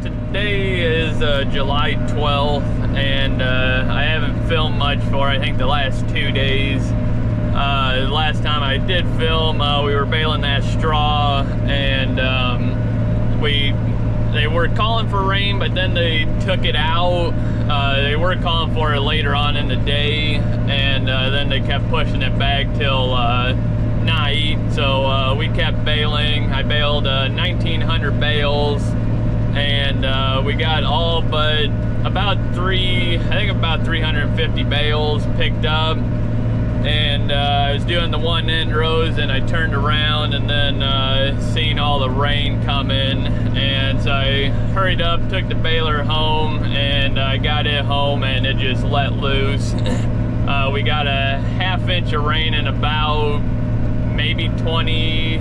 today is July 12th, and I haven't filmed much for, I think, the last 2 days. The last time I did film, we were baling that straw, and they were calling for rain, but then they took it out. They were calling for it later on in the day, and then they kept pushing it back till night. So we kept baling. I baled 1,900 bales, and we got all but about 350 bales picked up. And I was doing the one end rows, and I turned around and then seen all the rain coming, and so I hurried up, took the baler home, and I got it home, and it just let loose. We got a half-inch of rain in about maybe 30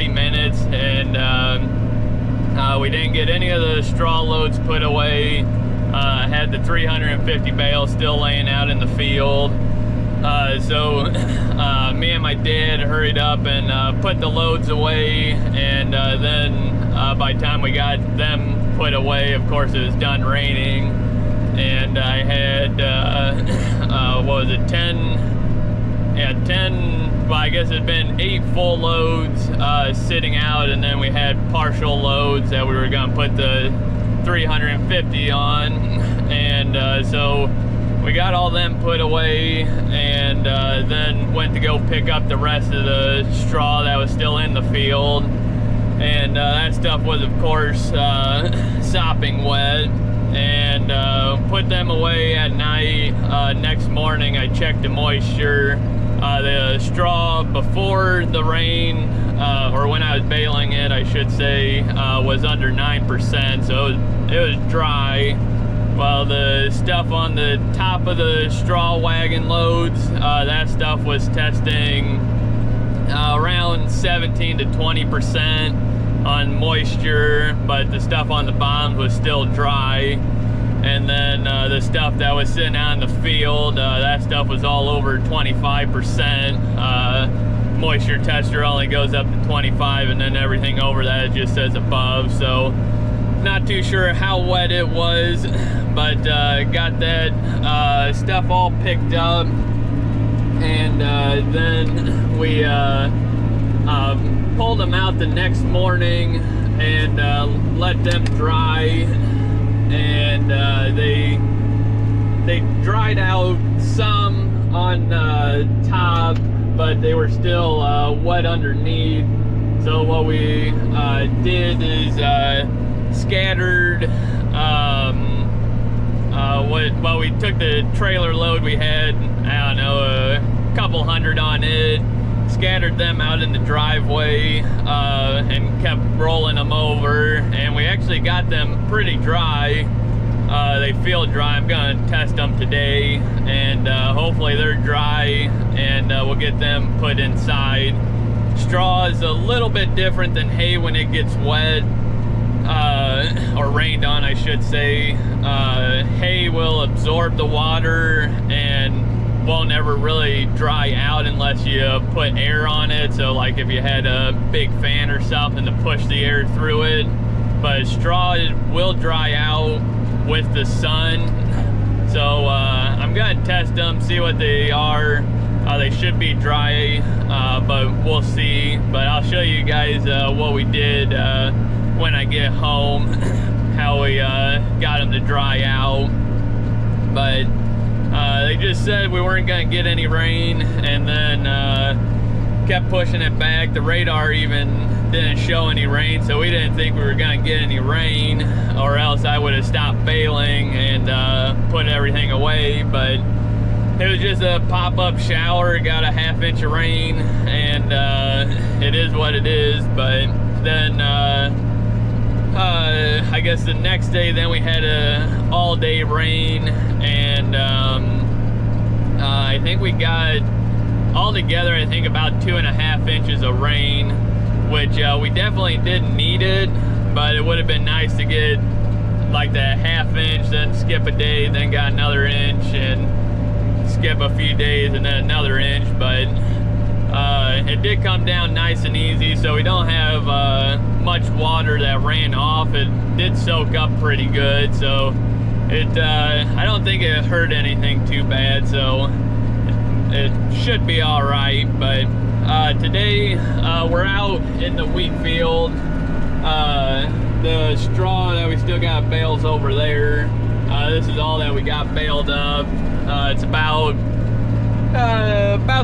minutes, and we didn't get any of the straw loads put away. I had the 350 bales still laying out in the field. So me and my dad hurried up and put the loads away, and then by the time we got them put away, of course it was done raining, and I had what was it, 10, well, I guess it'd been 8 full loads sitting out, and then we had partial loads that we were gonna put the 350 on, and so we got all them put away, and then went to go pick up the rest of the straw that was still in the field, and that stuff was, of course, sopping wet, and put them away at night. Next morning I checked the moisture. The straw before the rain, or when I was baling it, I should say, was under 9%, so it was dry. Well, the stuff on the top of the straw wagon loads, that stuff was testing around 17 to 20% on moisture, but the stuff on the bottom was still dry. And then the stuff that was sitting out in the field, that stuff was all over 25%. Moisture tester only goes up to 25, and then everything over that just says above. So not too sure how wet it was, but got that stuff all picked up, and then we pulled them out the next morning and let them dry, and they dried out some on top, but they were still wet underneath. So what we did is scattered we took the trailer load we had, I don't know, a couple hundred on it, scattered them out in the driveway, and kept rolling them over, and we actually got them pretty dry. They feel dry. I'm gonna test them today, and hopefully they're dry, and we'll get them put inside. Straw is a little bit different than hay when it gets wet, or rained on, I should say. Hay will absorb the water and won't ever really dry out unless you put air on it. So like if you had a big fan or something to push the air through it. But straw, it will dry out with the sun. So I'm gonna test them, see what they are. They should be dry, but we'll see. But I'll show you guys what we did when I get home, how we got them to dry out. But they just said we weren't gonna get any rain, and then kept pushing it back. The radar even didn't show any rain, so we didn't think we were gonna get any rain, or else I would have stopped baling and put everything away. But it was just a pop-up shower. It got a half-inch of rain, and it is what it is. But then I guess the next day, then we had a all-day rain, and I think we got all together, I think, about 2.5 inches of rain, which we definitely didn't need it, but it would have been nice to get like that half-inch, then skip a day, then got another inch, and skip a few days and then another inch. But It did come down nice and easy, so we don't have much water that ran off. It did soak up pretty good, so I don't think it hurt anything too bad, so it should be all right. But today we're out in the wheat field. The straw that we still got bales over there, this is all that we got baled up. It's about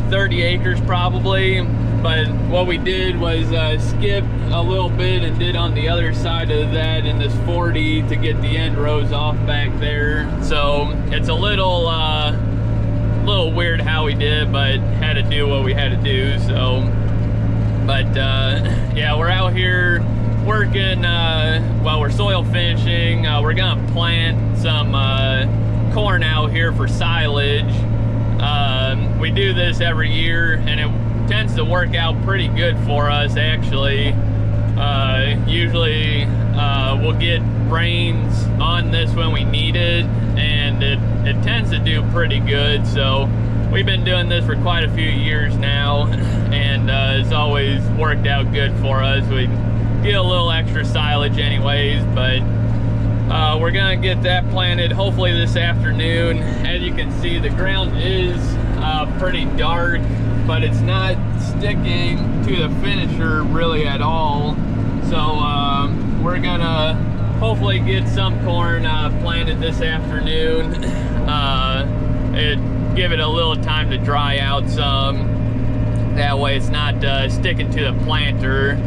30 acres probably, but what we did was skip a little bit and did on the other side of that in this 40 to get the end rows off back there. So it's a little weird how we did, but had to do what we had to do. So, but yeah, we're out here working. Well, we're soil finishing. We're gonna plant some corn out here for silage. We do this every year, and it tends to work out pretty good for us, actually. Usually we'll get rains on this when we need it, and it tends to do pretty good. So we've been doing this for quite a few years now, and it's always worked out good for us. We get a little extra silage anyways, but we're gonna get that planted hopefully this afternoon. As you can see, the ground is pretty dark, but it's not sticking to the finisher really at all. So we're gonna hopefully get some corn planted this afternoon. Give it a little time to dry out some. That way it's not sticking to the planter.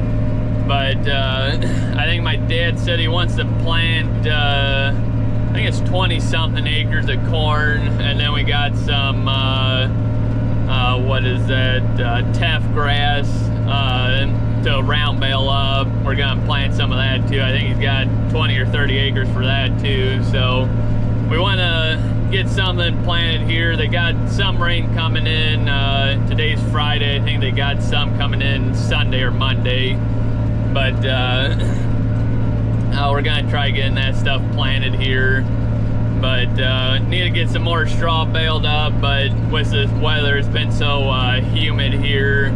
But I think my dad said he wants to plant, I think it's 20 something acres of corn, and then we got some, what is that, teff grass to round bale up. We're gonna plant some of that too. I think he's got 20 or 30 acres for that too. So we wanna get something planted here. They got some rain coming in. Today's Friday. I think they got some coming in Sunday or Monday. But we're gonna try getting that stuff planted here. But need to get some more straw baled up. But with this weather, it's been so humid here.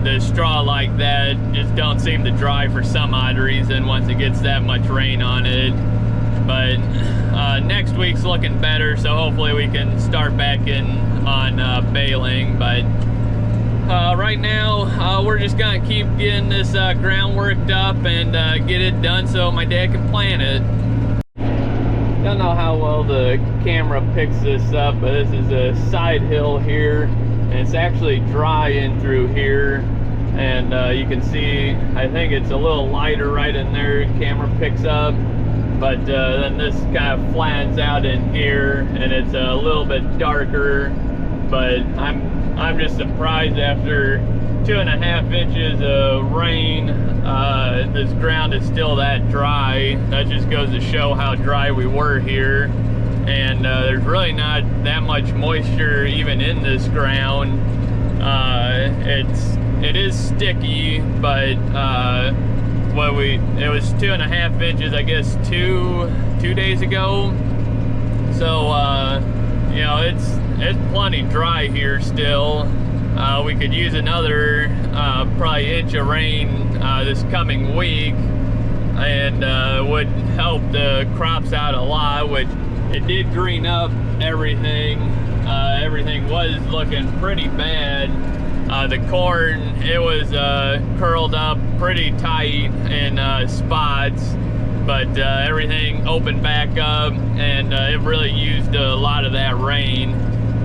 The straw like that just don't seem to dry for some odd reason once it gets that much rain on it. But next week's looking better, so hopefully we can start back in on baling. But right now, we're just gonna keep getting this ground worked up and get it done so my dad can plant it. Don't know how well the camera picks this up, but this is a side hill here, and it's actually dry in through here. And you can see, I think it's a little lighter right in there, camera picks up. But then this kind of flattens out in here, and it's a little bit darker. But I'm just surprised after 2.5 inches of rain, this ground is still that dry. That just goes to show how dry we were here. And there's really not that much moisture even in this ground. It is sticky, but it was 2.5 inches, I guess, two days ago. So you know, it's plenty dry here still. We could use another probably inch of rain this coming week, and would help the crops out a lot, which it did green up everything. Everything was looking pretty bad. The corn, it was curled up pretty tight in spots, but everything opened back up, and it really used a lot of that rain.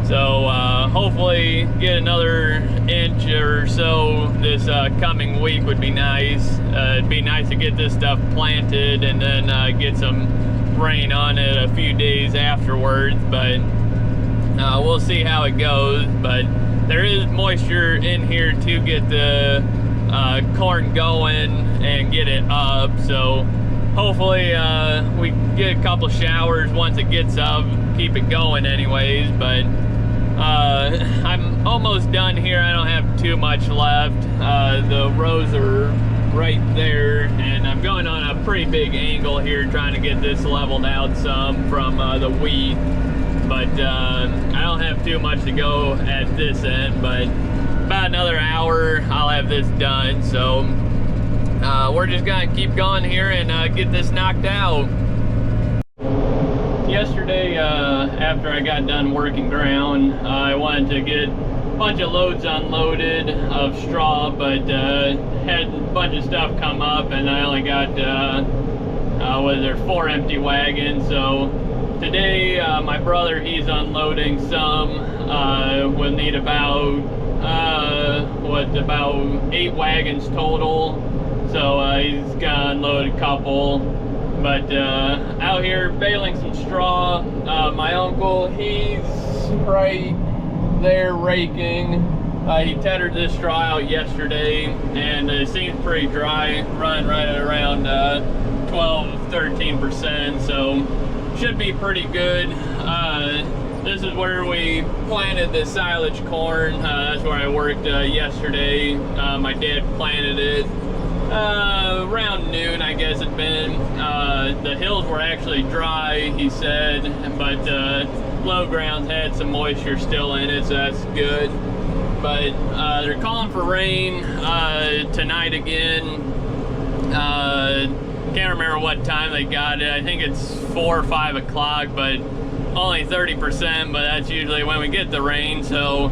So hopefully get another inch or so this coming week would be nice. It'd be nice to get this stuff planted and then get some rain on it a few days afterwards, but we'll see how it goes. But there is moisture in here to get the corn going and get it up, so hopefully we get a couple showers once it gets up, keep it going anyways. But I'm almost done here. I don't have too much left. The rows are right there, and I'm going on a pretty big angle here trying to get this leveled out some from the wheat. But I don't have too much to go at this end, but about another hour, I'll have this done. So we're just gonna keep going here and get this knocked out. Yesterday, after I got done working ground, I wanted to get a bunch of loads unloaded of straw, but had a bunch of stuff come up, and I only got, what is there, 4 empty wagons. So today, my brother, he's unloading some. We'll need about, about 8 wagons total. So he's gonna unload a couple. But out here baling some straw. My uncle, he's right there raking. He tethered this straw out yesterday, and it seems pretty dry, running right at around 12-13%, so should be pretty good. This is where we planted the silage corn. That's where I worked yesterday. My dad planted it around noon, I guess it'd been. The hills were actually dry, he said, but low grounds had some moisture still in it, so that's good. But they're calling for rain tonight again. Can't remember what time they got it. I think it's 4 or 5 o'clock, but only 30%, but that's usually when we get the rain, so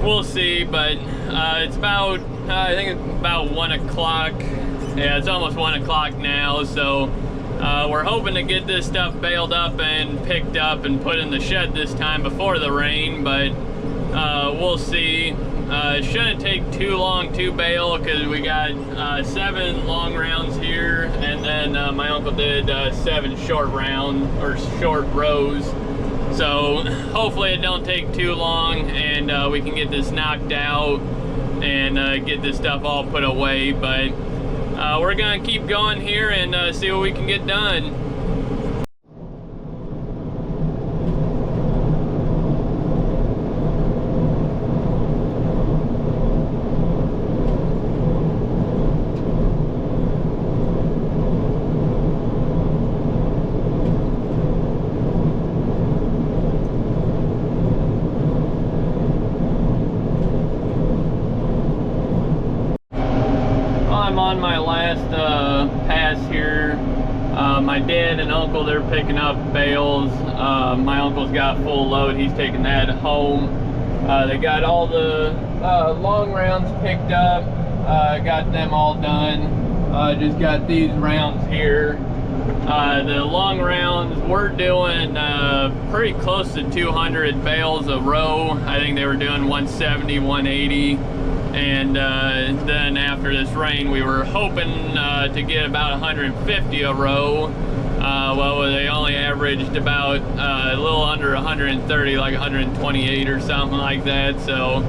we'll see. But it's about, I think it's about 1 o'clock. Yeah, it's almost 1 o'clock now, so we're hoping to get this stuff baled up and picked up and put in the shed this time before the rain, but we'll see. It shouldn't take too long to bale, because we got 7 long rounds here, and then my uncle did 7 short rows. So hopefully it don't take too long, and we can get this knocked out and get this stuff all put away. But we're gonna keep going here and see what we can get done. I'm on my last pass here. My dad and uncle, they're picking up bales. My uncle's got full load, he's taking that home. They got all the long rounds picked up, got them all done. Just got these rounds here. The long rounds, we're doing pretty close to 200 bales a row. I think they were doing 170, 180. And then after this rain, we were hoping to get about 150 a row. Well, they only averaged about a little under 130, like 128 or something like that. So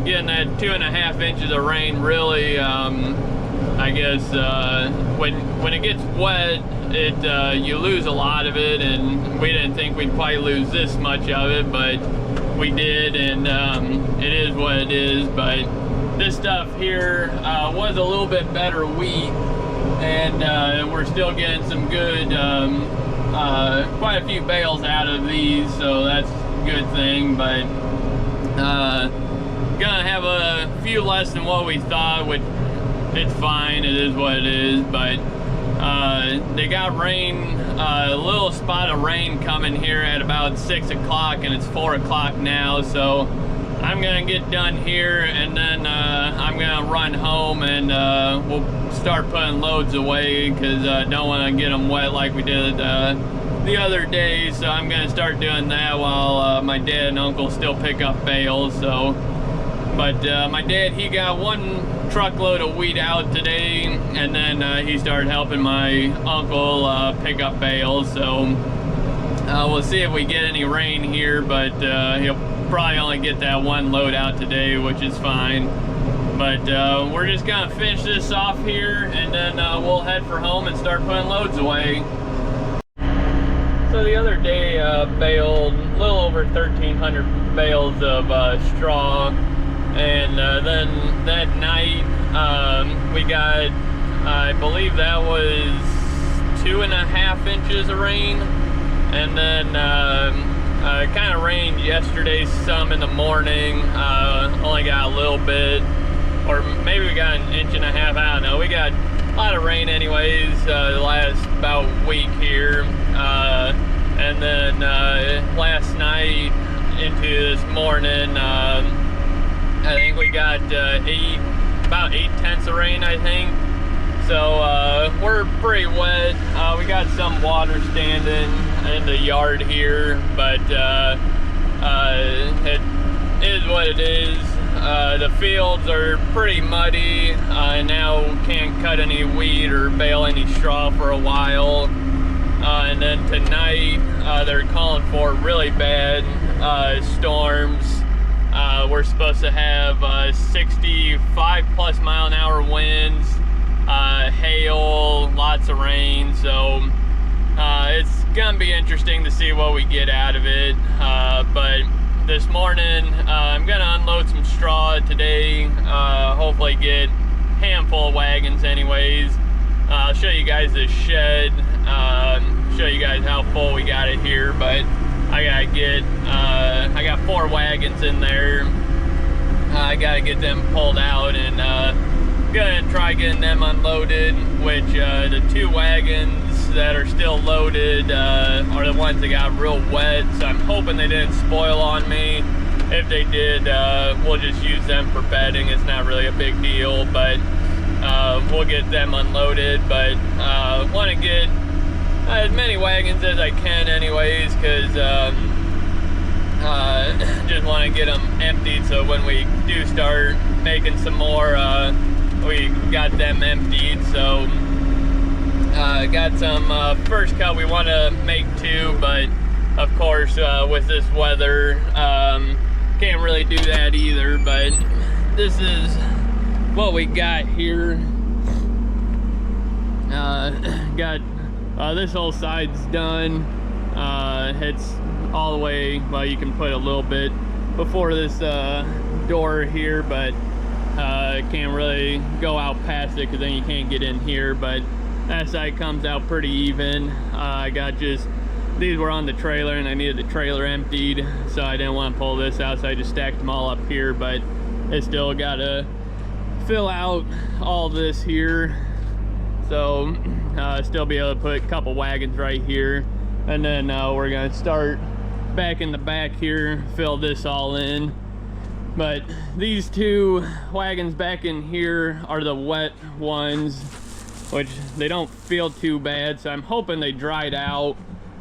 getting that 2.5 inches of rain really, I guess, when it gets wet, you lose a lot of it, and we didn't think we'd quite lose this much of it, but we did, and it is what it is. But this stuff here was a little bit better wheat, and we're still getting some good, quite a few bales out of these, so that's a good thing. But gonna have a few less than what we thought, which it's fine, it is what it is. But they got rain, a little spot of rain coming here at about 6 o'clock, and it's 4 o'clock now, so I'm gonna get done here, and then I'm gonna run home, and we'll start putting loads away, because I don't want to get them wet like we did the other day. So I'm gonna start doing that while my dad and uncle still pick up bales. So, but my dad, he got 1 truckload of wheat out today, and then he started helping my uncle pick up bales. So we'll see if we get any rain here, but he'll probably only get that 1 load out today, which is fine. But we're just gonna finish this off here, and then we'll head for home and start putting loads away. So the other day baled a little over 1,300 bales of straw. And then that night we got, I believe that was 2.5 inches of rain. And then Kind of rained yesterday some in the morning. Only got a little bit, or maybe we got 1.5 inches. I don't know. We got a lot of rain anyways the last about week here. And then last night into this morning, I think we got about 8/10 of rain, I think. So we're pretty wet. We got some water standing in the yard here, but it is what it is. The fields are pretty muddy. Now can't cut any wheat or bale any straw for a while. And then tonight they're calling for really bad storms. We're supposed to have 65 plus mile an hour winds, hail, lots of rain. So it's gonna be interesting to see what we get out of it. But this morning I'm gonna unload some straw today, hopefully get a handful of wagons anyways. I'll show you guys this shed, show you guys how full we got it here, but I got 4 wagons in there. I gotta get them pulled out and gonna try getting them unloaded, which the 2 wagons that are still loaded are the ones that got real wet, so I'm hoping they didn't spoil on me. If they did, we'll just use them for bedding. It's not really a big deal, but we'll get them unloaded. But want to get as many wagons as I can anyways, because just want to get them emptied, so when we do start making some more, we got them emptied. So got some first cut. We want to make 2, but of course with this weather can't really do that either. But this is what we got here. Got this whole side's done. It's all the way, well, you can put a little bit before this door here, but can't really go out past it because then you can't get in here. But that side comes out pretty even. I got just, these were on the trailer and I needed the trailer emptied, so I didn't want to pull this out, so I just stacked them all up here. But it still got to fill out all this here, so still be able to put a couple wagons right here. And then we're gonna start back in the back here, fill this all in. But these 2 wagons back in here are the wet ones, which they don't feel too bad, so I'm hoping they dried out,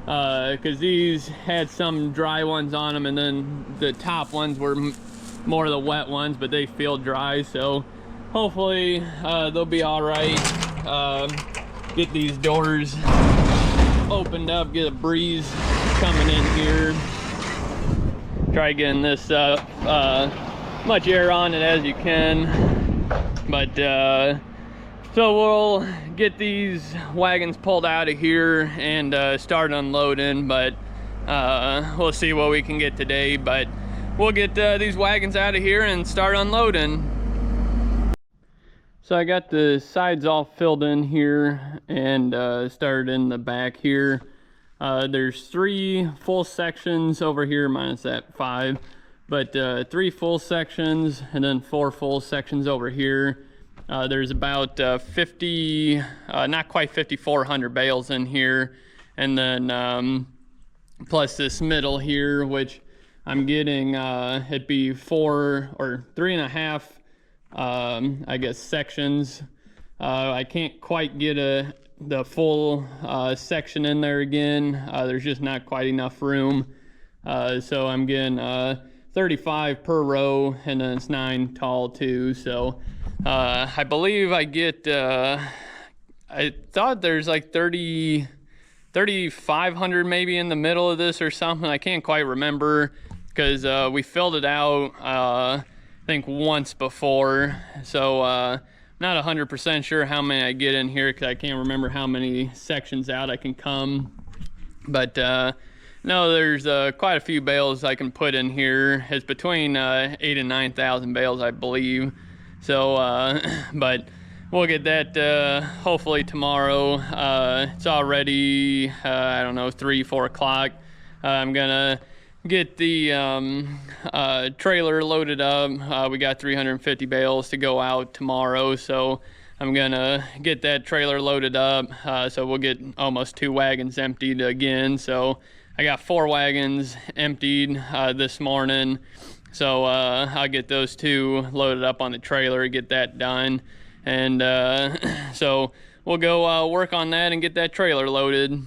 because these had some dry ones on them, and then the top ones were more of the wet ones, but they feel dry. So hopefully they'll be all right. Get these doors opened up, get a breeze coming in here. Try getting this much air on it as you can. But so we'll get these wagons pulled out of here and start unloading. But we'll see what we can get today. But we'll get these wagons out of here and start unloading. So I got the sides all filled in here and started in the back here. There's 3 full sections over here, minus that 5, but 3 full sections and then 4 full sections over here. There's about 50, not quite 5,400 bales in here, and then plus this middle here, which I'm getting it'd be 4 or 3.5 I guess sections. I can't quite get the full section in there again. There's just not quite enough room, so I'm getting 35 per row, and then it's 9 tall too. So I believe I get I thought there's like 3,500 maybe in the middle of this or something. I can't quite remember, because we filled it out I think once before, so not 100% sure how many I get in here, because I can't remember how many sections out I can come. But no, there's quite a few bales I can put in here. It's between 8,000 and 9,000 bales, I believe. So but we'll get that hopefully tomorrow. It's already I don't know, 3-4 o'clock. I'm gonna get the trailer loaded up. We got 350 bales to go out tomorrow, so I'm gonna get that trailer loaded up. So we'll get almost 2 wagons emptied again. So I got 4 wagons emptied this morning. So I'll get those 2 loaded up on the trailer, get that done. And so we'll go work on that and get that trailer loaded.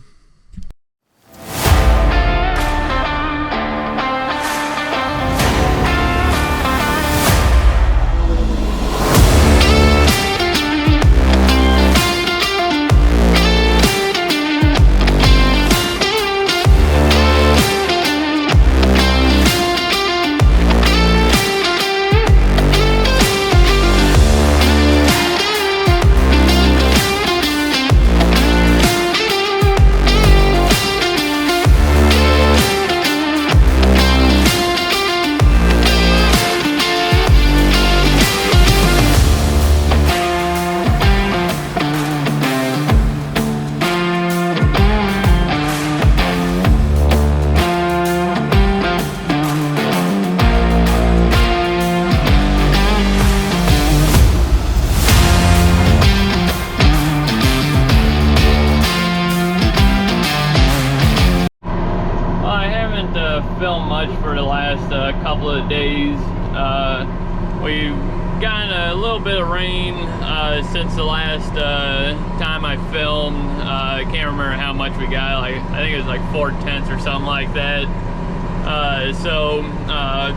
Filmed much for the last couple of days. We've gotten a little bit of rain since the last time I filmed. I can't remember how much we got. Like, I think it was like 4/10 or something like that. So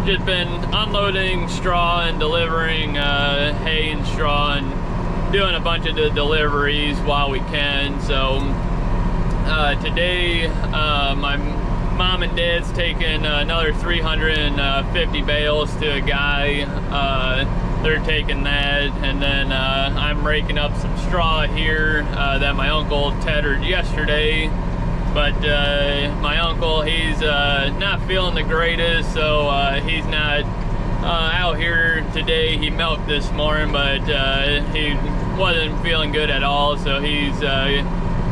just been unloading straw and delivering hay and straw and doing a bunch of the deliveries while we can. So today my mom and dad's taking another 350 bales to a guy. They're taking that, and then I'm raking up some straw here that my uncle tethered yesterday. But my uncle, he's not feeling the greatest, so he's not out here today. He milked this morning, but he wasn't feeling good at all, so he's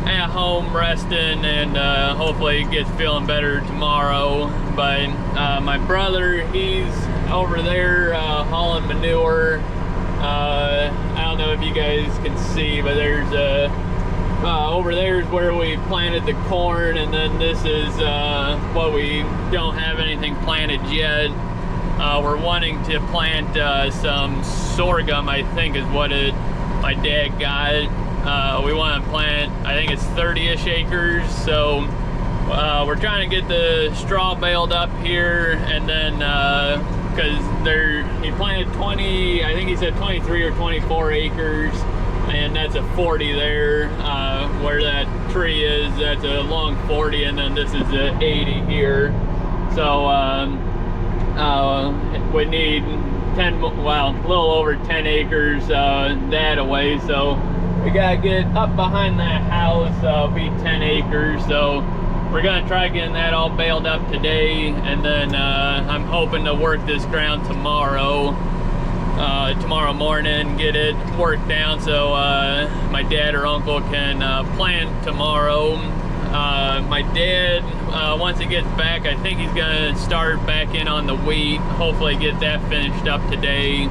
at home resting, and hopefully gets feeling better tomorrow. But my brother, he's over there hauling manure. I don't know if you guys can see, but there's over there is where we planted the corn, and then this is what we don't have anything planted yet. We're wanting to plant some sorghum, I think is what my dad got. We want to plant, I think it's 30-ish acres, so we're trying to get the straw baled up here, and then because he planted 20, I think he said 23 or 24 acres, and that's a 40 there. Where that tree is, that's a long 40, and then this is a 80 here. So we need 10, well, a little over 10 acres that away, so we gotta get up behind that house, be 10 acres, so we're gonna try getting that all baled up today, and then I'm hoping to work this ground tomorrow morning, get it worked down so my dad or uncle can plant tomorrow. My dad, once he gets back, I think he's gonna start back in on the wheat, hopefully get that finished up today.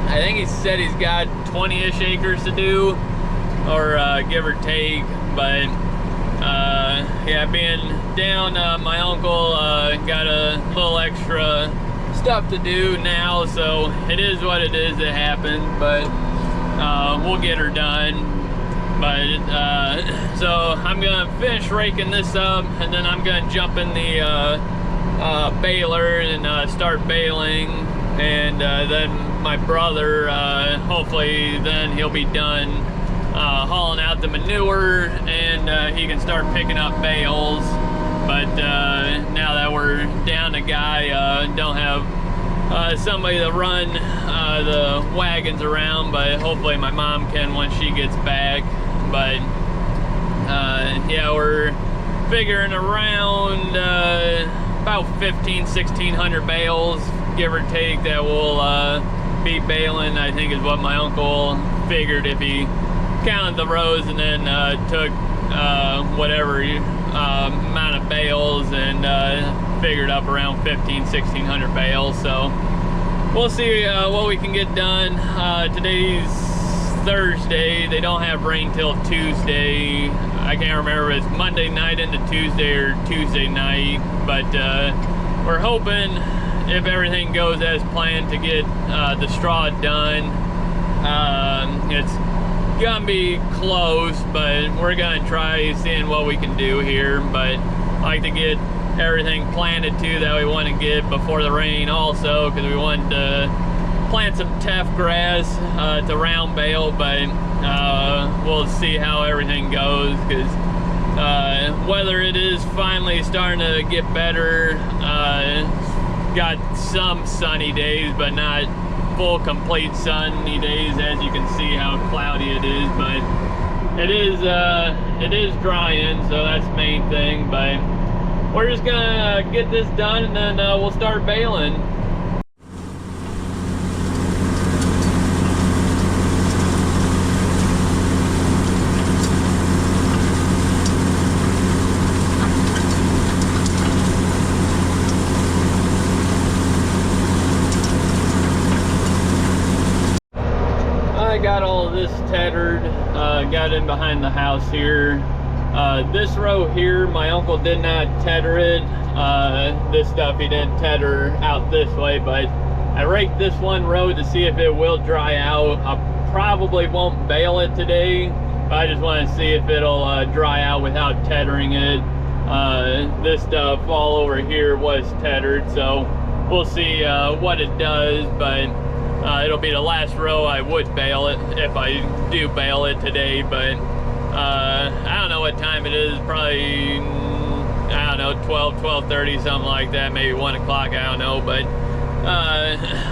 I think he said he's got 20-ish acres to do, or give or take, but yeah, being down, my uncle got a little extra stuff to do now, so it is what it is. It happened, but we'll get her done. But so I'm gonna finish raking this up, and then I'm gonna jump in the baler and start baling, and then my brother, hopefully then he'll be done hauling out the manure, and he can start picking up bales. But now that we're down a guy, don't have somebody to run the wagons around, but hopefully my mom can once she gets back. But yeah, we're figuring around about 1,600 bales, give or take, that will be baling, I think is what my uncle figured if he counted the rows and then took whatever amount of bales, and figured up around 1600 bales. So we'll see what we can get done. Today's Thursday. They don't have rain till Tuesday. I can't remember if it's Monday night into Tuesday or Tuesday night, but we're hoping, if everything goes as planned, to get the straw done. It's gonna be close, but we're gonna try seeing what we can do here. But I like to get everything planted too that we want to get before the rain also, because we want to plant some tough grass to round bale. But we'll see how everything goes, because weather, it is finally starting to get better. Got some sunny days, but not full complete sunny days, as you can see how cloudy it is. But it is drying, so that's the main thing. But we're just gonna get this done, and then we'll start baling. I got all of this tethered, got in behind the house here. This row here, my uncle did not tether it. This stuff he didn't tether out this way, but I raked this one row to see if it will dry out. I probably won't bale it today, but I just want to see if it'll dry out without tethering it. This stuff all over here was tethered, so we'll see what it does. But it'll be the last row I would bale it, if I do bale it today. But I don't know what time it is, probably, I don't know, 12:30, something like that, maybe 1 o'clock, I don't know. But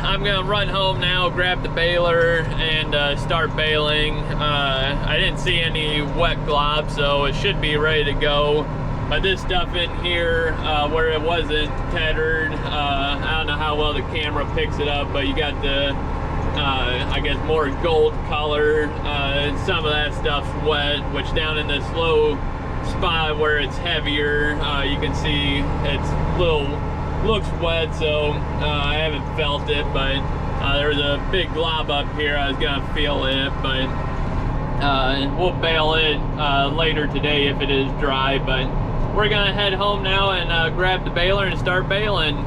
I'm gonna run home now, grab the baler, and start baling. I didn't see any wet globs, so it should be ready to go. But this stuff in here, where it wasn't tethered, I don't know how well the camera picks it up, but you got the I guess more gold color. Some of that stuff's wet, which down in this low spot where it's heavier, you can see it's looks wet, so I haven't felt it. But there was a big glob up here, I was gonna feel it. But we'll bale it later today if it is dry. But we're gonna head home now and grab the baler and start baling.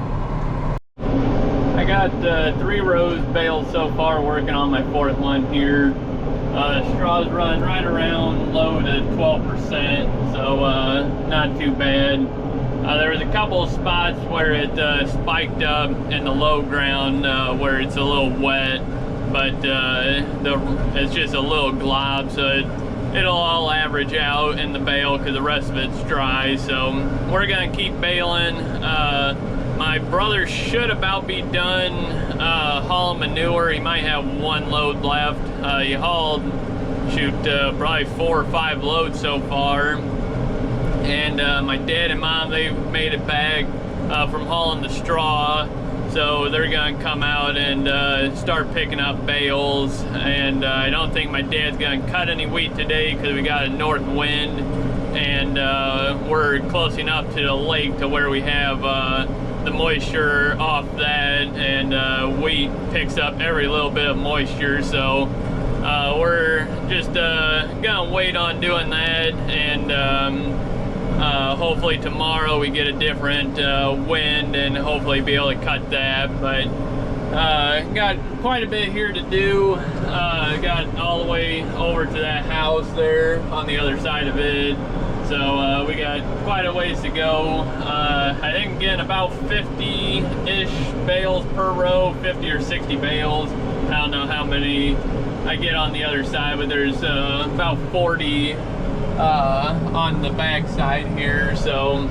I got 3 rows baled so far, working on my 4th one here. Straws run right around low to 12%, so not too bad. There was a couple of spots where it spiked up in the low ground where it's a little wet, but it's just a little glob, so it'll all average out in the bale because the rest of it's dry. So we're gonna keep baling. My brother should about be done hauling manure. He might have 1 load left. He hauled, probably 4 or 5 loads so far. And my dad and mom, they've made it back from hauling the straw. So they're gonna come out and start picking up bales. And I don't think my dad's gonna cut any wheat today because we got a north wind. And we're close enough to the lake to where we have the moisture off that, and wheat picks up every little bit of moisture. So we're just gonna wait on doing that, and hopefully tomorrow we get a different wind and hopefully be able to cut that. But got quite a bit here to do. Got all the way over to that house there on the other side of it. So we got quite a ways to go. I think getting about 50-ish bales per row, 50 or 60 bales. I don't know how many I get on the other side, but there's about 40 on the back side here. So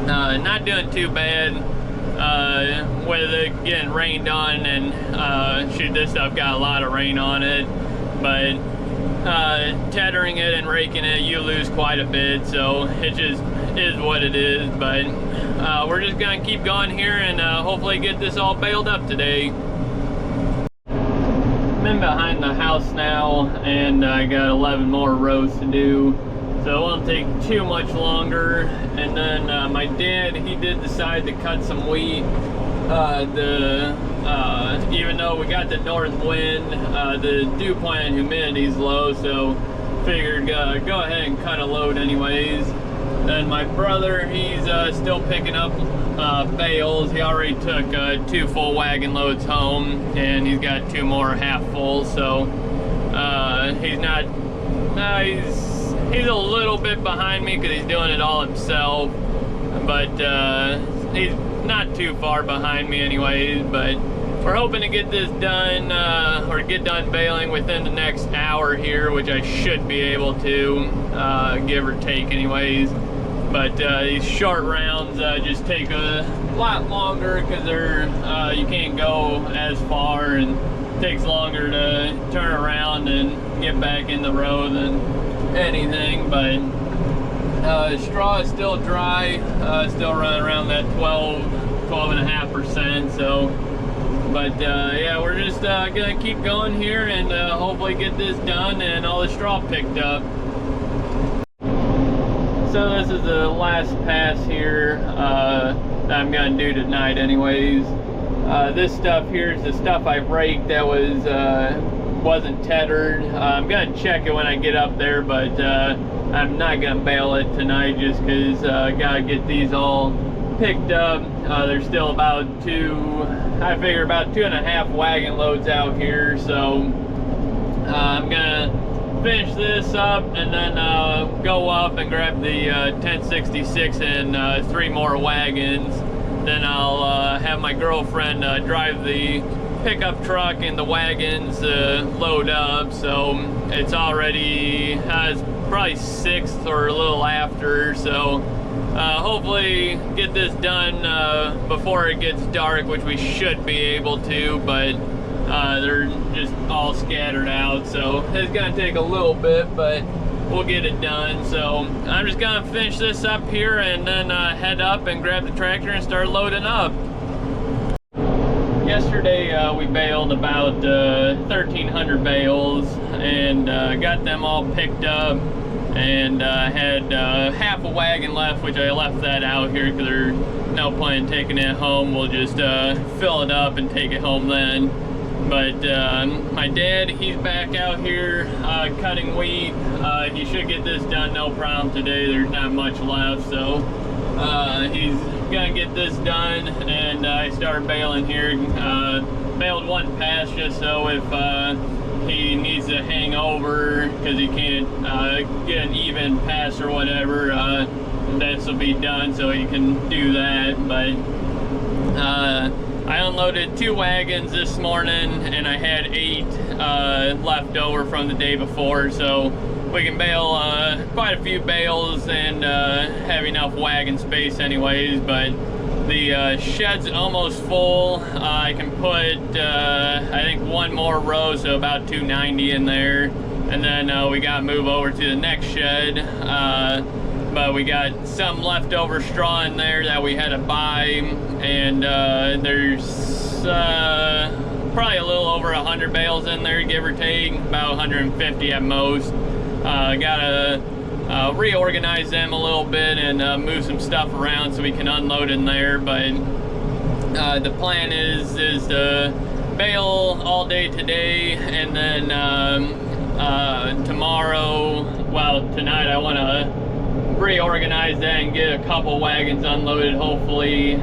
not doing too bad. With it getting rained on, and shoot, this stuff got a lot of rain on it. But tethering it and raking it, you lose quite a bit, so it just is what it is. But we're just gonna keep going here and hopefully get this all baled up today. I'm in behind the house now, and I got 11 more rows to do. so it won't take too much longer. And then my dad, he did decide to cut some wheat. Even though we got the north wind, the dew point and humidity is low, so figured go ahead and cut a load anyways. Then my brother, he's still picking up bales. He already took 2 full wagon loads home, and he's got 2 more half full, so he's not, he's a little bit behind me because he's doing it all himself, but he's not too far behind me anyways. But we're hoping to get this done, or get done baling within the next hour here, which I should be able to, give or take anyways. But these short rounds just take a lot longer because they're you can't go as far, and it takes longer to turn around and get back in the row than anything. But straw is still dry, still running around that 12.5%. So, but yeah, we're just gonna keep going here and hopefully get this done and all the straw picked up. So this is the last pass here that I'm gonna do tonight anyways. This stuff here is the stuff I raked that wasn't tethered. I'm gonna check it when I get up there, but I'm not gonna bale it tonight just because gotta get these all picked up. There's still about I figure about 2.5 wagon loads out here, so I'm gonna finish this up and then go up and grab the 1066 and 3 more wagons. Then I'll have my girlfriend drive the pickup truck and the wagons load up. So it's already it's probably 6 or a little after, so hopefully get this done before it gets dark, which we should be able to, but they're just all scattered out, so it's gonna take a little bit, but we'll get it done. So I'm just gonna finish this up here and then head up and grab the tractor and start loading up. Yesterday we baled about 1,300 bales and got them all picked up, and had half a wagon left, which I left that out here because there's no point in taking it home. We'll just fill it up and take it home then. But my dad, he's back out here cutting wheat. He should get this done no problem today. There's not much left, so he's gonna get this done, and I start baling here. Baled 1 pass just so if he needs to hang over because he can't get an even pass or whatever, this will be done so he can do that. But I unloaded 2 wagons this morning, and I had 8 left over from the day before, so we can bale quite a few bales and have enough wagon space anyways. But the shed's almost full. I can put I think 1 more row, so about 290 in there, and then we got to move over to the next shed. But we got some leftover straw in there that we had to buy, and there's probably a little over 100 bales in there, give or take, about 150 at most. Gotta reorganize them a little bit and move some stuff around so we can unload in there. But the plan is to bale all day today, and then tomorrow, well, tonight I want to reorganize that and get a couple wagons unloaded hopefully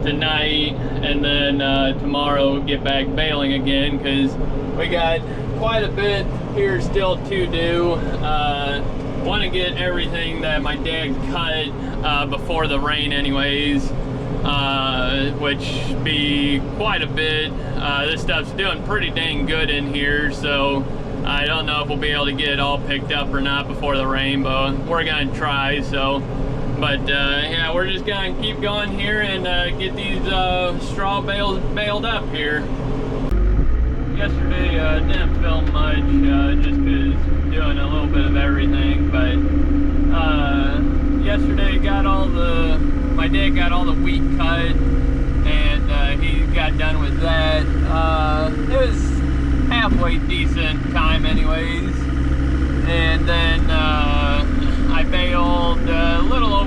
tonight, and then tomorrow get back baling again because we got quite a bit here still to do. Want to get everything that my dad cut before the rain anyways, which be quite a bit. This stuff's doing pretty dang good in here, so I don't know if we'll be able to get it all picked up or not before the rain, but we're gonna try. So, but yeah, we're just gonna keep going here and get these straw bales baled up here. Yesterday didn't film much just because doing a little bit of everything, but yesterday my dad got all the wheat cut, and he got done with that. It was halfway decent time anyways, and then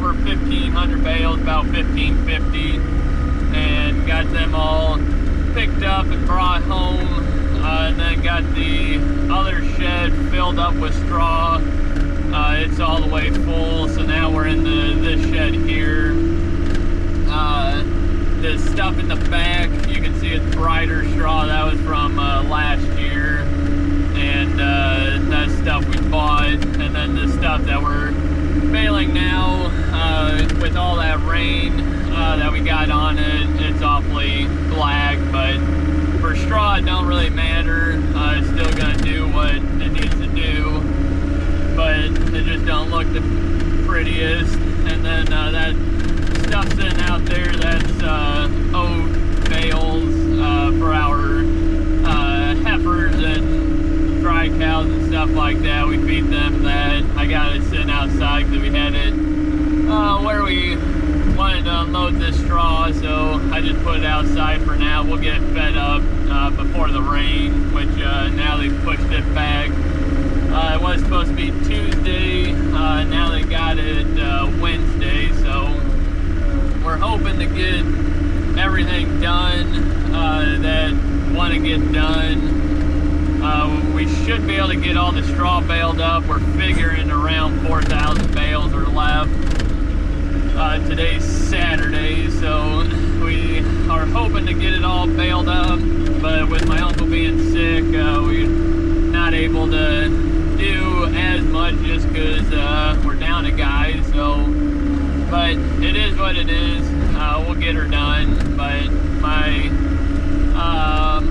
over 1,500 bales, about 1,550, and got them all picked up and brought home, and then got the other shed filled up with straw. It's all the way full, so now we're in this shed here. The stuff in the back, you can see it's brighter straw. That was from last year, and that stuff we bought. And then the stuff that we're baling now, with all that rain that we got on it, it's awfully black. But for straw, it don't really matter. It's still gonna do what it needs to do, but it just don't look the prettiest. And then that stuff sitting out there, that's oat bales for our heifers and dry cows and stuff like that. We feed them that. I got it sitting outside because we had it where we wanted to unload this straw, so I just put it outside for now. We'll get it fed up before the rain, which now they've pushed it back. It was supposed to be Tuesday, now they got it Wednesday, so we're hoping to get everything done that want to get done. We should be able to get all the straw baled up. We're figuring around 4,000 bales are left. Today's Saturday, so we are hoping to get it all baled up, but with my uncle being sick, we're not able to do as much just because we're down a guy. So, but it is what it is. We'll get her done. But my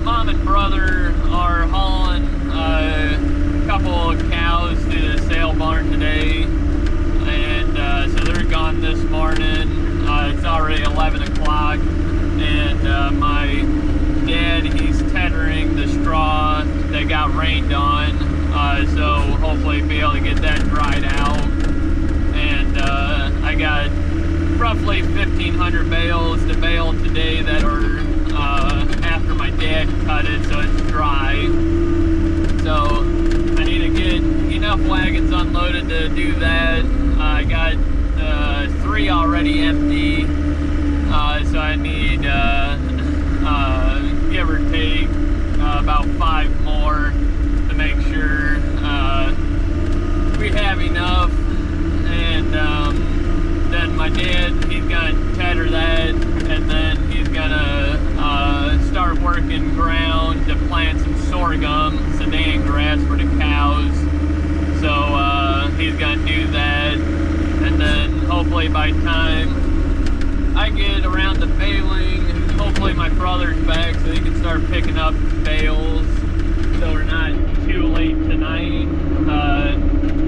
mom and brother are hauling a couple of cows to the sale barn today, and so they're gone this morning. It's already 11 o'clock, and my dad, he's tethering the straw that got rained on, so hopefully be able to get that dried out. And I got roughly 1,500 bales to bale today that are after my dad cut it, so it's dry. So I need to get enough wagons unloaded to do that. I got 3 already empty, so I need give or take about 5 more to make sure we have enough. And then my dad, he's gonna tether that, and then he's gonna start working ground to plant some sorghum, Sudan grass for the cows. So he's gonna do that, and then hopefully by time I get around to baling, hopefully my brother's back so he can start picking up bales, so we're not too late tonight.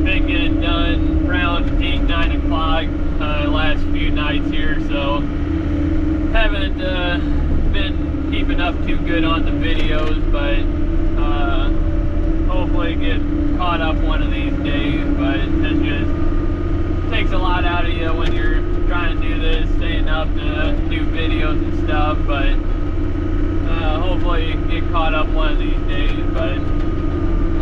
Been getting done around 8, 9 o'clock last few nights here, so haven't been keeping up too good on the videos, but hopefully get caught up one of these days. But it just takes a lot out of you when you're trying to do this, staying up to do videos and stuff, but hopefully get caught up one of these days. But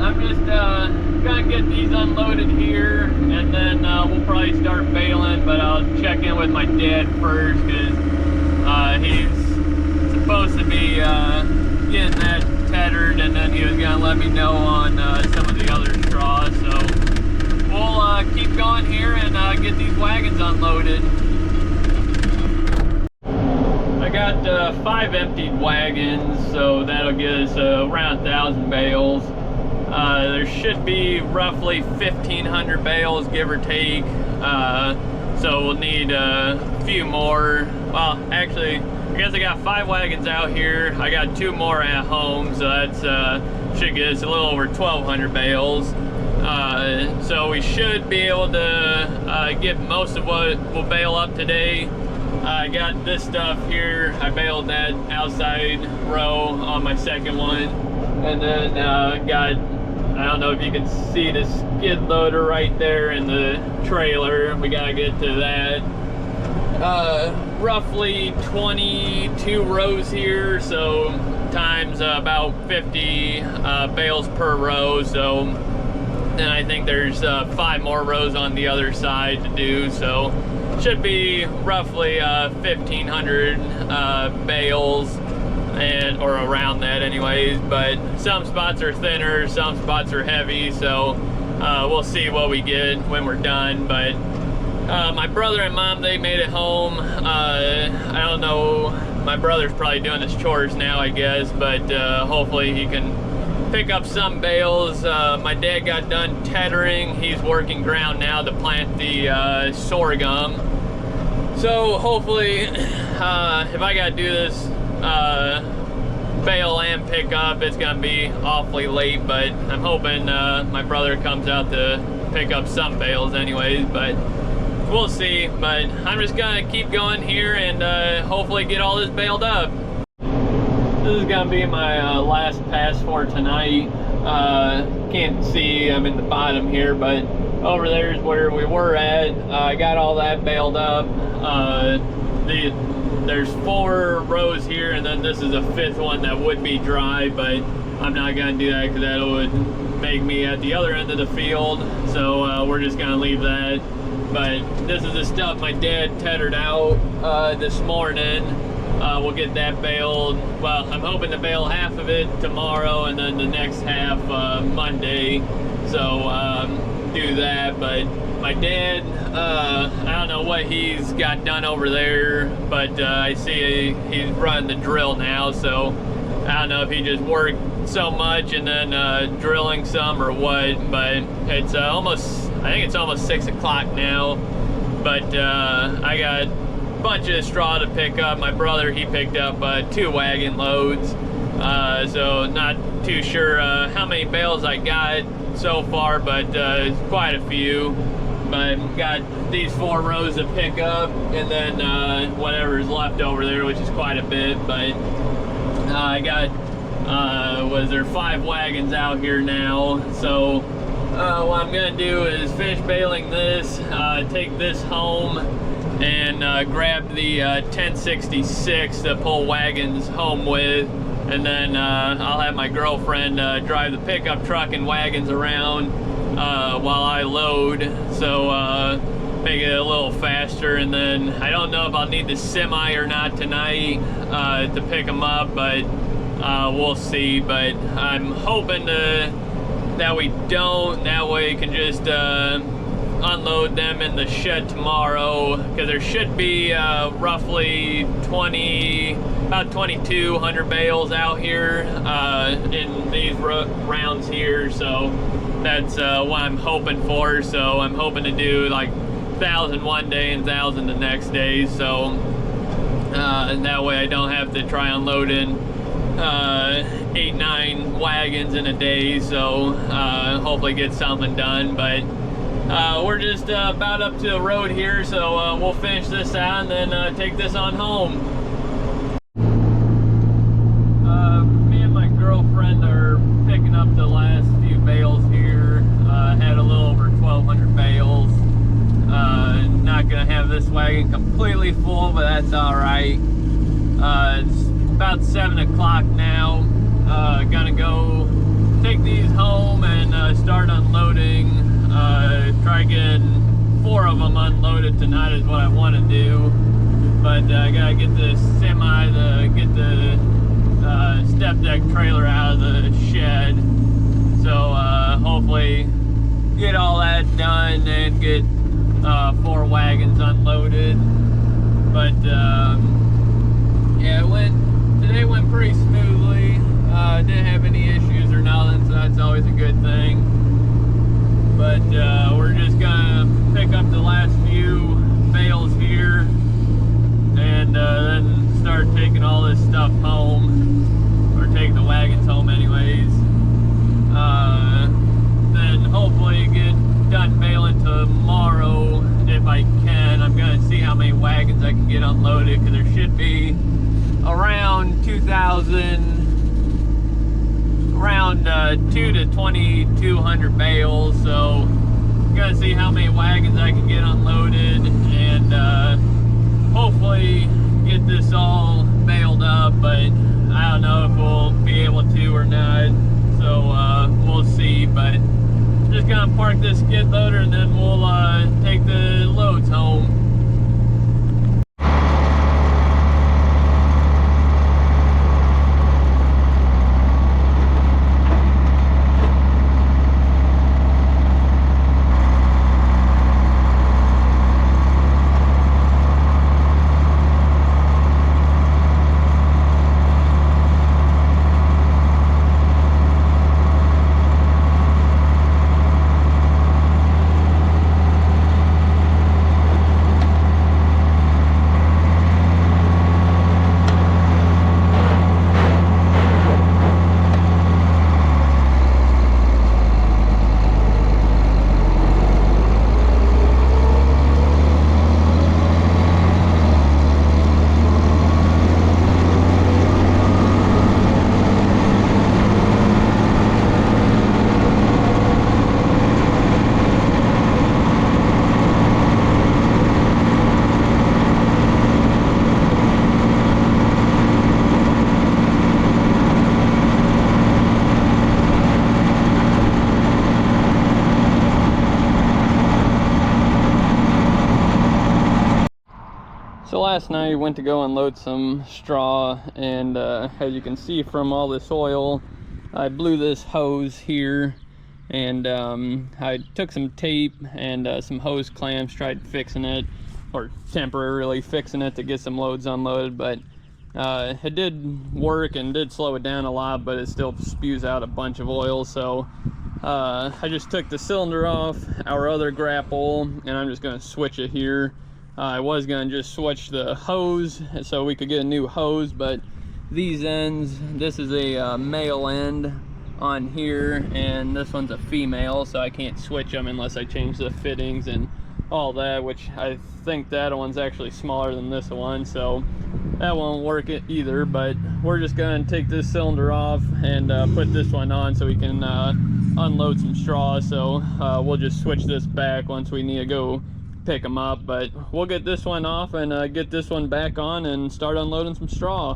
I'm just gonna get these unloaded here, and then we'll probably start baling, but I'll check in with my dad first, because he's supposed to be getting that tethered, and then he was gonna let me know on some of the other straws. So we'll keep going here and get these wagons unloaded. I got 5 emptied wagons, so that'll get us around 1,000 bales. There should be roughly 1,500 bales, give or take, so we'll need a few more. Well, actually, I guess I got 5 wagons out here. I got 2 more at home, so that's should get us a little over 1,200 bales. So we should be able to get most of what we'll bale up today. I got this stuff here. I baled that outside row on my second one, and then got, I don't know if you can see the skid loader right there in the trailer. We gotta get to that. Roughly 22 rows here, so times about 50 bales per row. So And I think there's 5 more rows on the other side to do, so should be roughly 1,500 bales, or around that anyways. But some spots are thinner, some spots are heavy, so we'll see what we get when we're done. But my brother and mom, they made it home. I don't know, my brother's probably doing his chores now, I guess, but hopefully he can pick up some bales. My dad got done tethering. He's working ground now to plant the sorghum. So hopefully, if I gotta do this bale and pick up, it's gonna be awfully late, but I'm hoping my brother comes out to pick up some bales anyways, but we'll see. But I'm just gonna keep going here and hopefully get all this baled up. This is gonna be my last pass for tonight. Can't see, I'm in the bottom here, but over there is where we were at. I got all that baled up. There's 4 rows here, and then this is a 5th one that would be dry, but I'm not gonna do that because that would make me at the other end of the field. So we're just gonna leave that. But this is the stuff my dad tethered out this morning. We'll get that baled. Well, I'm hoping to bale half of it tomorrow and then the next half Monday. So do that. But my dad, I don't know what he's got done over there, but I see he's running the drill now. So I don't know if he just worked so much and then drilling some or what. But it's I think it's almost 6 o'clock now. But I got bunch of straw to pick up. My brother, he picked up 2 wagon loads, so not too sure how many bales I got so far, but quite a few. But got these 4 rows to pick up, and then whatever's left over there, which is quite a bit. But I got was there 5 wagons out here now. So what I'm gonna do is finish baling this, take this home, and grab the 1066 to pull wagons home with, and then I'll have my girlfriend drive the pickup truck and wagons around while I load, so make it a little faster. And then I don't know if I'll need the semi or not tonight to pick them up, but we'll see. But I'm hoping that we don't, that way we can just unload them in the shed tomorrow, because there should be roughly about 2,200 bales out here in these rounds here. So that's what I'm hoping for. So I'm hoping to do like 1,000 one day and 1,000 the next day, so and that way I don't have to try unloading 8-9 wagons in a day. So hopefully get something done. But we're just about up to the road here, so we'll finish this out and then take this on home. Me and my girlfriend are picking up the last few bales here. Had a little over 1,200 bales. Not gonna have this wagon completely full, but that's all right. It's about 7 o'clock now. Gonna go take these home and start unloading. Try getting 4 of them unloaded tonight is what I want to do. But I gotta get this semi to get the step deck trailer out of the shed. So hopefully get all that done and get 4 wagons unloaded. But yeah, today went pretty smoothly. Didn't have any issues or nothing, so that's always a good thing. But we're just gonna pick up the last few bales here and then start taking all this stuff home, or take the wagons home anyways. Then hopefully get done baling tomorrow if I can. I'm gonna see how many wagons I can get unloaded, because there should be around 2 to 2,200 bales. So I'm gonna see how many wagons I can get unloaded, and hopefully get this all baled up. But I don't know if we'll be able to or not, so we'll see. But just gonna park this skid loader, and then we'll take the loads home. So last night went to go unload some straw, and as you can see from all this oil, I blew this hose here, and I took some tape and some hose clamps, tried fixing it, or temporarily fixing it to get some loads unloaded, but it did work and did slow it down a lot, but it still spews out a bunch of oil. So I just took the cylinder off our other grapple, and I'm just going to switch it here. I was going to just switch the hose so we could get a new hose, but these ends, this is a male end on here, and this one's a female, so I can't switch them unless I change the fittings and all that, which I think that one's actually smaller than this one, so that won't work either. But we're just going to take this cylinder off and put this one on so we can unload some straw. So we'll just switch this back once we need to go pick them up, but we'll get this one off and get this one back on and start unloading some straw.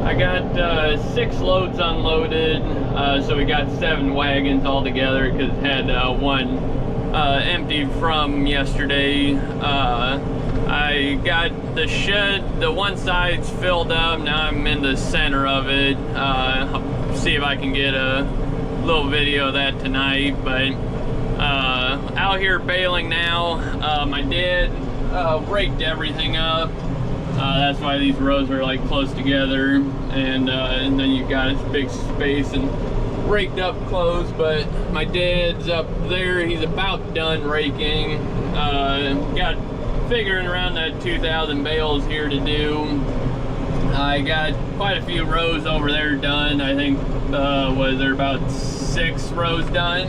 I got 6 loads unloaded, so we got 7 wagons all together because it had one emptied from yesterday. I got the shed, the one side's filled up, now I'm in the center of it. I'll see if I can get a little video of that tonight, but out here baling now. My dad raked everything up. That's why these rows are like close together, and then you've got this big space and raked up close. But my dad's up there, he's about done raking. Got figuring around that 2,000 bales here to do. I got quite a few rows over there done. I think was there about 6 rows done.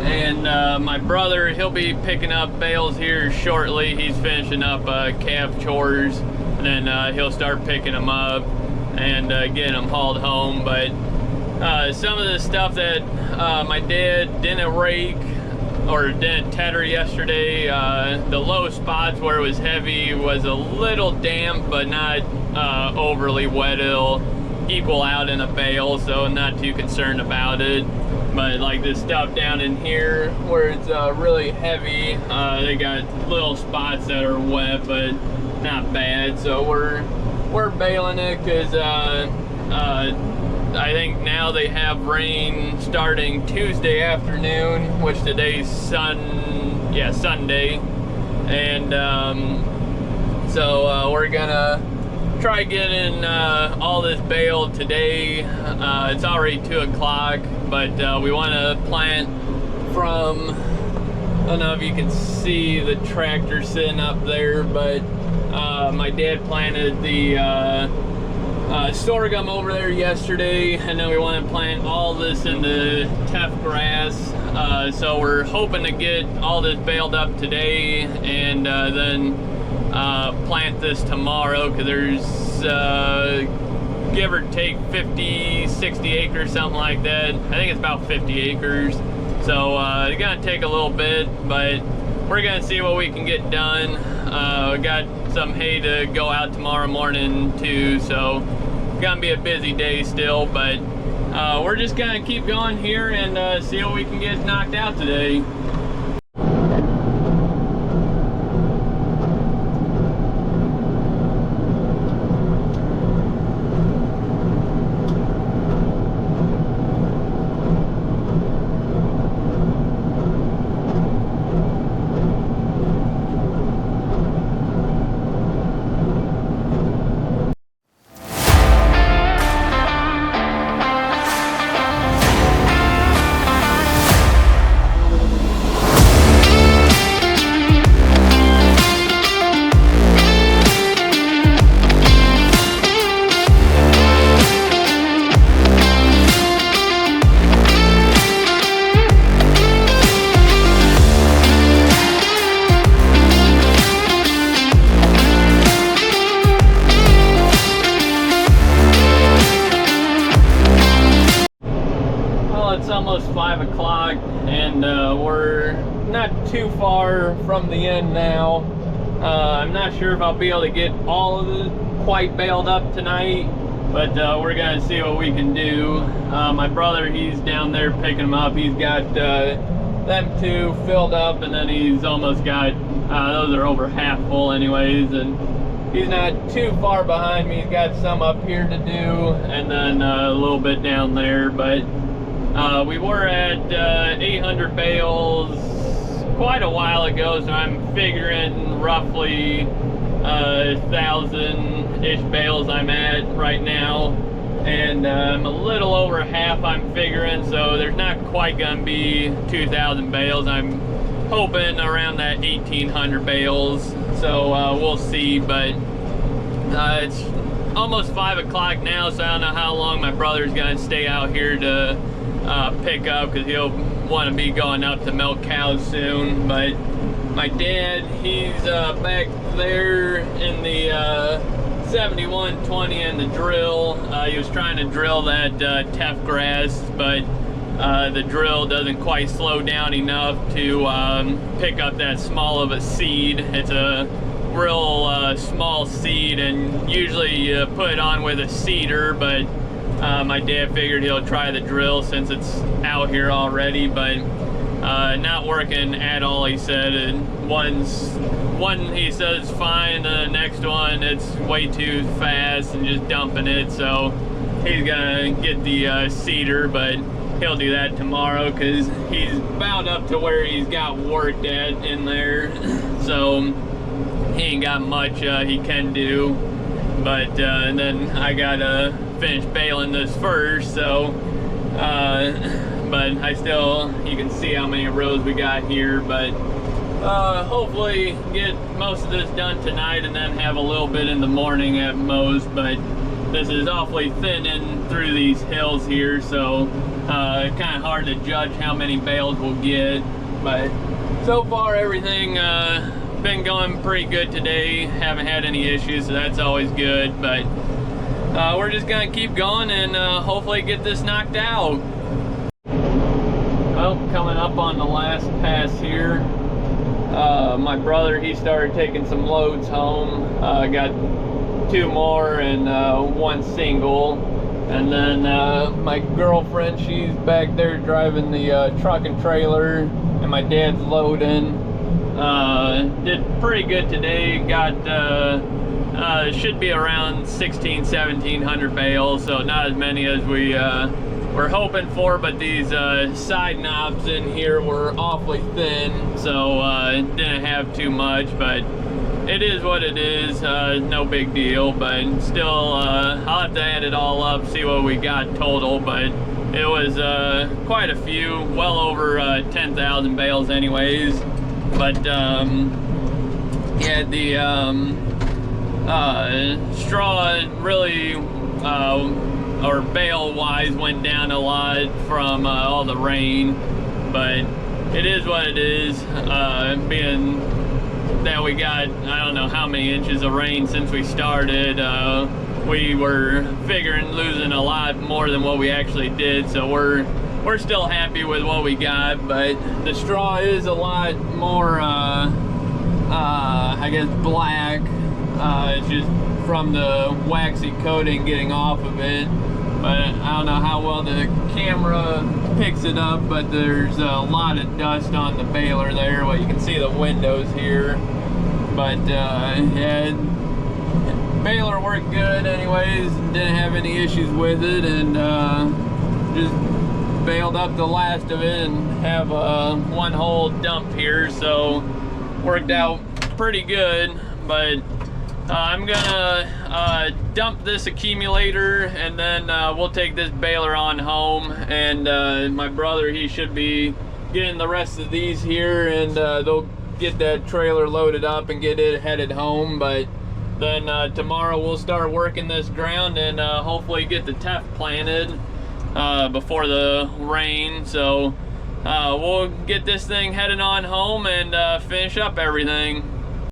And my brother, he'll be picking up bales here shortly. He's finishing up calf chores, and then he'll start picking them up and getting them hauled home. But some of the stuff that my dad didn't rake or didn't tether yesterday, the low spots where it was heavy was a little damp, but not overly wet. equal out in a bale, so not too concerned about it. But like this stuff down in here where it's really heavy, they got little spots that are wet, but not bad. So we're baling it because I think now they have rain starting Tuesday afternoon, which today's Sunday, and so we're gonna try getting all this baled today. It's already 2 o'clock, but we want to plant from, I don't know if you can see the tractor sitting up there, but my dad planted the sorghum over there yesterday, and then we want to plant all this into tough grass. So we're hoping to get all this baled up today, and then plant this tomorrow, because there's give or take 50-60 acres, something like that. I think it's about 50 acres, so it's gonna take a little bit, but we're gonna see what we can get done. We got some hay to go out tomorrow morning too, so it's gonna be a busy day still, but we're just gonna keep going here and see what we can get knocked out today. It's almost 5 o'clock, and we're not too far from the end now. I'm not sure if I'll be able to get all of this quite baled up tonight, but we're gonna see what we can do. My brother, he's down there picking them up. He's got them 2 filled up, and then he's almost got those are over half full anyways, and he's not too far behind me. He's got some up here to do, and then a little bit down there, but we were at 800 bales quite a while ago, so I'm figuring roughly 1,000-ish bales I'm at right now, and I'm a little over half, I'm figuring, so there's not quite gonna be 2,000 bales. I'm hoping around that 1,800 bales, so we'll see. But it's almost 5 o'clock now, so I don't know how long my brother's gonna stay out here to pick up, because he'll want to be going up to milk cows soon. But my dad, he's back there in the 7120 and the drill. He was trying to drill that tough grass, but the drill doesn't quite slow down enough to pick up that small of a seed. It's a real small seed, and usually you put it on with a seeder, but my dad figured he'll try the drill since it's out here already, but not working at all, he said. And one he says fine, the next one it's way too fast and just dumping it, so he's gonna get the seeder, but he'll do that tomorrow because he's about up to where he's got worked at in there, so he ain't got much he can do. But and then I gotta finish baling this first, so but I still, you can see how many rows we got here, but hopefully get most of this done tonight and then have a little bit in the morning at most. But this is awfully thin in through these hills here, so kind of hard to judge how many bales we'll get. But so far everything been going pretty good today. Haven't had any issues, so that's always good. But we're just gonna keep going and hopefully get this knocked out. Well, coming up on the last pass here, my brother, he started taking some loads home. Got 2 more and 1 single. And then my girlfriend, she's back there driving the truck and trailer, and my dad's loading. Did pretty good today. Got should be around 1700 bales, so not as many as we were hoping for, but these side knobs in here were awfully thin, so didn't have too much, but it is what it is. No big deal, but still I'll have to add it all up, see what we got total, but it was quite a few, well over 10,000 bales anyways. But yeah, the straw really or bale wise went down a lot from all the rain, but it is what it is. Being that we got, I don't know how many inches of rain since we started, we were figuring losing a lot more than what we actually did, so we're still happy with what we got. But the straw is a lot more I guess black. It's just from the waxy coating getting off of it, but I don't know how well the camera picks it up, but there's a lot of dust on the baler there. Well, you can see the windows here, but yeah, baler worked good anyways, didn't have any issues with it, and just baled up the last of it and have one whole dump here, so worked out pretty good. But I'm gonna dump this accumulator, and then we'll take this baler on home, and my brother, he should be getting the rest of these here, and they'll get that trailer loaded up and get it headed home. But then tomorrow we'll start working this ground and hopefully get the teff planted before the rain. So we'll get this thing headed on home and finish up everything.